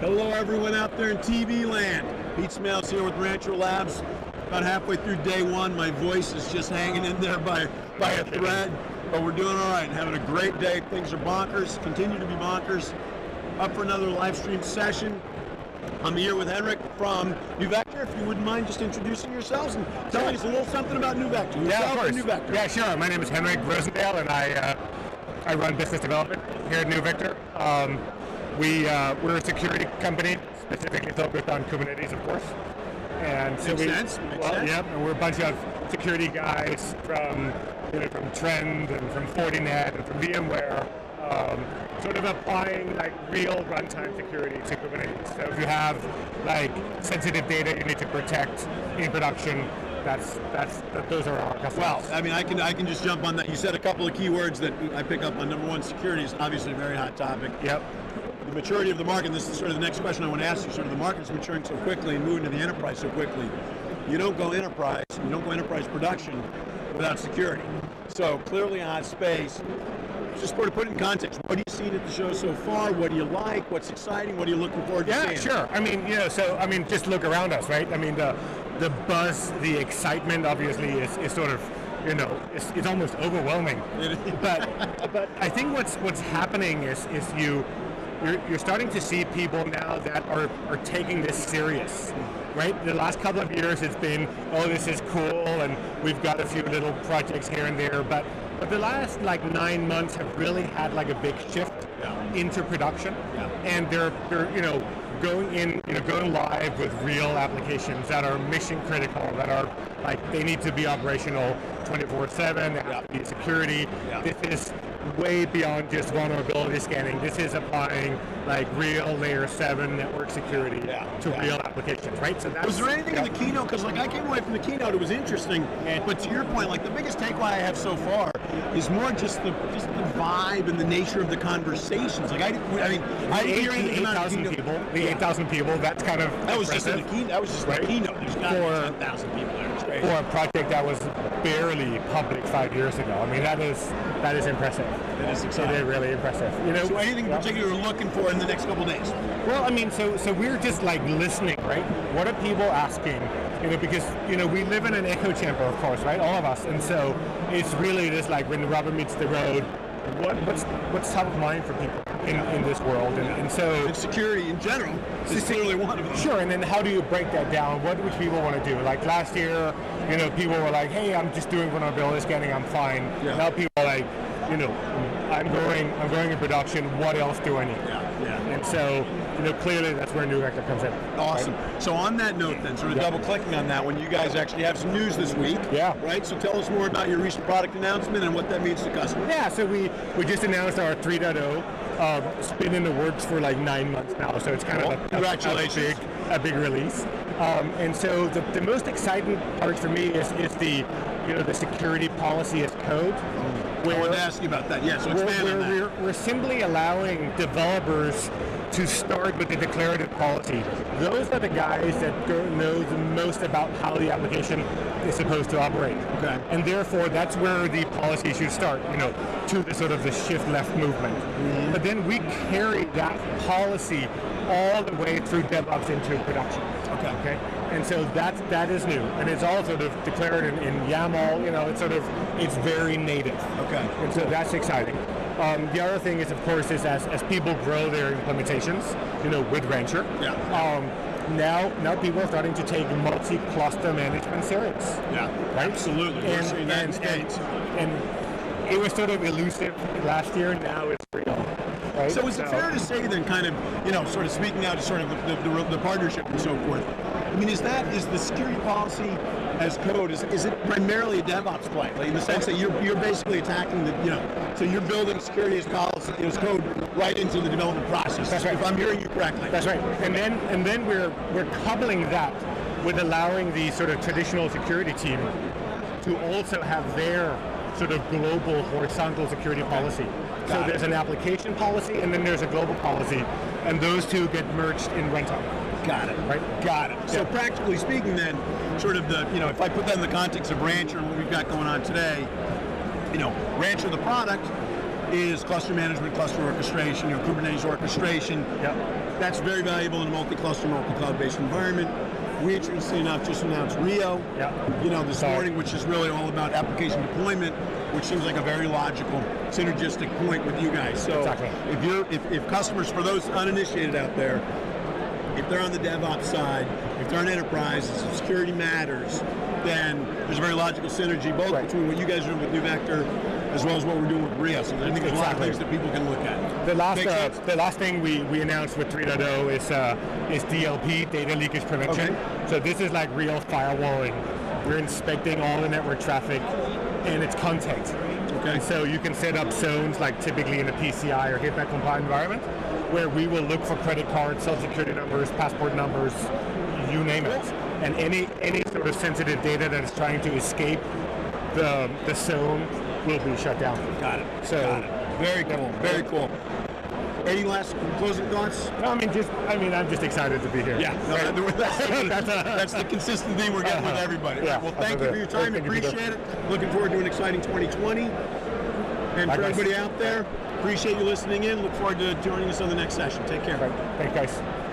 Hello everyone out there in TV land. Pete Smales here with Rancher Labs. About halfway through day one, my voice is just hanging in there by a thread, but we're doing all right and having a great day. Things are bonkers, continue to be bonkers. Up for another live stream session. I'm here with Henrik from Neuvector. If you wouldn't mind just introducing yourselves and telling us a little something about Neuvector. Yeah, of course. Neuvector. Yeah, sure. My name is Henrik Rosendahl, and I run business development here at Neuvector. We're a security company, specifically focused on Kubernetes, of course. And so Makes sense. Yep. And we're a bunch of security guys from Trend and from Fortinet and from VMware, sort of applying like real runtime security to Kubernetes. So if you have like sensitive data you need to protect in production, those are our customers. Well, I mean, I can just jump on that. You said a couple of key words that I pick up on. Number one, security is obviously a very hot topic. Yep. The maturity of the market, and this is sort of the next question I want to ask you, sort of the market's maturing so quickly and moving to the enterprise so quickly. You don't go enterprise production without security. So clearly a hot space. Just sort of put it in context. What have you seen at the show so far? What do you like? What's exciting? What are you looking forward to seeing? Yeah, sure. I mean, just look around us, right? I mean, the buzz, the excitement, obviously, is sort of, it's almost overwhelming. But I think what's happening is you're starting to see people now that are taking this serious, right? The last couple of years it's been, oh, this is cool, and we've got a few little projects here and there, but the last like 9 months have really had like a big shift into production, and they're going live with real applications that are mission critical, that are like they need to be operational 24/7. They have to be security. This is way beyond just vulnerability scanning. This is applying like real layer 7 network security to real applications, right? So was there anything in the keynote? Because like I came away from the keynote, it was interesting. But to your point, like the biggest takeaway I have so far is more just the vibe and the nature of the conversations. Like I didn't hear anything about 8,000 people. The 8,000 people. That's kind of that was just in the keynote. That was just the keynote. There's got 10,000 people there. It's crazy. For a project that was barely public 5 years ago. I mean, that is impressive. That is exciting. It is really impressive. So anything in particular you're looking for in the next couple of days? Well, I mean, so we're just like listening, right? What are people asking? Because we live in an echo chamber, of course, right? All of us, and so it's really just like when the rubber meets the road. What's top of mind for people in this world, and so and security in general is clearly one of them. Sure, and then how do you break that down? What do people want to do? Like last year, people were like, "Hey, I'm just doing vulnerability scanning, I'm fine." Yeah. Now people are like, I'm going in production. What else do I need? And so, clearly that's where Neuvector comes in. Awesome. Right? So on that note then, sort of double clicking on that one, you guys actually have some news this week. Yeah. Right? So tell us more about your recent product announcement and what that means to customers. Yeah, so we just announced our 3.0. It's been in the works for like 9 months now, so it's kind of a big release. And so the most exciting part for me is the security policy as code. I wanted to ask you about that. Yeah, so expand on that. We're simply allowing developers to start with the declarative policy. Those are the guys that know the most about how the application is supposed to operate. Okay. And therefore, that's where the policy should start, to the sort of the shift left movement. Mm-hmm. But then we carry that policy all the way through DevOps into production. Okay. And so that is new, and it's all sort of declared in YAML. It's very native. Okay. And so that's exciting. The other thing is, of course, as people grow their implementations, with Rancher. Yeah. Now people are starting to take multi-cluster management serious. Yeah. Right. Absolutely. And it was sort of elusive last year. Now it's real. Right? So is it fair to say then, kind of, sort of speaking out to sort of the partnership and so forth? I mean, is the security policy as code, is it primarily a DevOps play? Like in the sense that you're basically attacking so you're building security as policy, as code right into the development process. That's right. If I'm hearing you correctly. That's right. And then we're coupling that with allowing the sort of traditional security team to also have their sort of global horizontal security policy. So there's an application policy, and then there's a global policy, and those two get merged in runtime. Got it. Right? Got it. So practically speaking then, sort of if I put that in the context of Rancher and what we've got going on today, Rancher the product is cluster management, cluster orchestration, Kubernetes orchestration. That's very valuable in a multi-cluster, multi-cloud-based environment. We, interestingly enough, just announced Rio, this morning, which is really all about application deployment, which seems like a very logical, synergistic point with you guys. So if customers, for those uninitiated out there, if they're on the DevOps side, if they're on enterprise, if security matters, then there's a very logical synergy both between what you guys are doing with Neuvector as well as what we're doing with Rio. So I think there's a lot of things that people can look at. The last thing we announced with 3.0 is DLP, data leakage prevention. So this is like real firewalling. We're inspecting all the network traffic and its content. And so you can set up zones like typically in a PCI or HIPAA compliant environment where we will look for credit cards, social security numbers, passport numbers, you name it. And any sort of sensitive data that is trying to escape the zone will be shut down. Got it. Very cool. Very cool. Any last closing thoughts? No, I'm just excited to be here. Yeah, that's the consistent theme we're getting with everybody. Well, thank you for your time. Appreciate it. Looking forward to an exciting 2020. And for everybody out there, appreciate you listening in. Look forward to joining us on the next session. Take care. Thanks, guys.